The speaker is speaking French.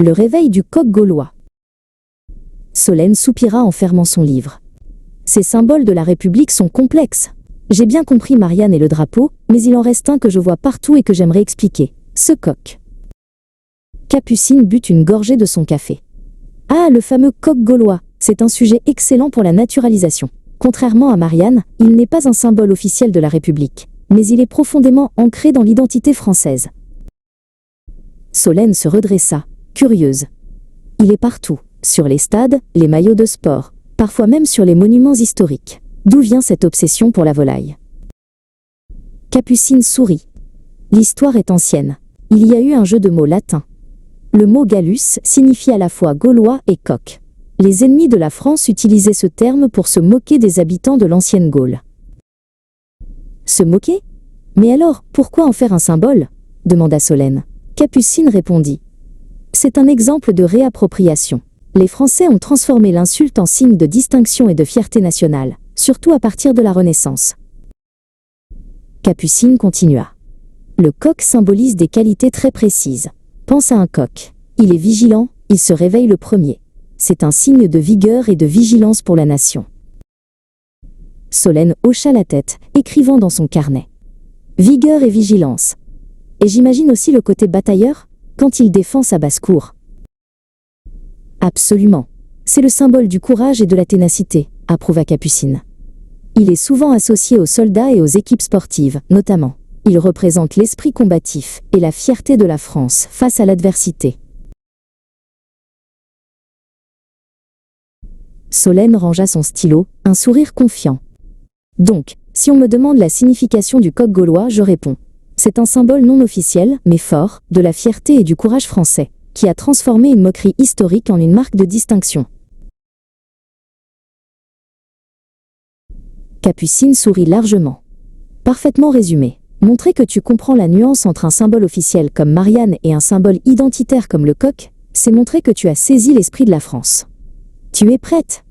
Le réveil du coq gaulois. Solène soupira en fermant son livre. Ces symboles de la République sont complexes. J'ai bien compris Marianne et le drapeau, mais il en reste un que je vois partout et que j'aimerais expliquer. Ce coq. Capucine but une gorgée de son café. Ah, le fameux coq gaulois, c'est un sujet excellent pour la naturalisation. Contrairement à Marianne, il n'est pas un symbole officiel de la République, mais il est profondément ancré dans l'identité française. Solène se redressa, curieuse. Il est partout, sur les stades, les maillots de sport, parfois même sur les monuments historiques. D'où vient cette obsession pour la volaille? Capucine sourit. L'histoire est ancienne. Il y a eu un jeu de mots latin. Le mot Gallus signifie à la fois gaulois et coq. Les ennemis de la France utilisaient ce terme pour se moquer des habitants de l'ancienne Gaule. Se moquer? Mais alors, pourquoi en faire un symbole? Demanda Solène. Capucine répondit. C'est un exemple de réappropriation. Les Français ont transformé l'insulte en signe de distinction et de fierté nationale, surtout à partir de la Renaissance. Capucine continua. Le coq symbolise des qualités très précises. Pense à un coq. Il est vigilant, il se réveille le premier. C'est un signe de vigueur et de vigilance pour la nation. Solène hocha la tête, écrivant dans son carnet. Vigueur et vigilance. Et j'imagine aussi le côté batailleur, quand il défend sa basse-cour. Absolument. C'est le symbole du courage et de la ténacité, approuva Capucine. Il est souvent associé aux soldats et aux équipes sportives, notamment. Il représente l'esprit combatif et la fierté de la France face à l'adversité. Solène rangea son stylo, un sourire confiant. Donc, si on me demande la signification du coq gaulois, je réponds. C'est un symbole non officiel, mais fort, de la fierté et du courage français, qui a transformé une moquerie historique en une marque de distinction. Capucine sourit largement. Parfaitement résumé. Montrer que tu comprends la nuance entre un symbole officiel comme Marianne et un symbole identitaire comme le coq, c'est montrer que tu as saisi l'esprit de la France. Tu es prête?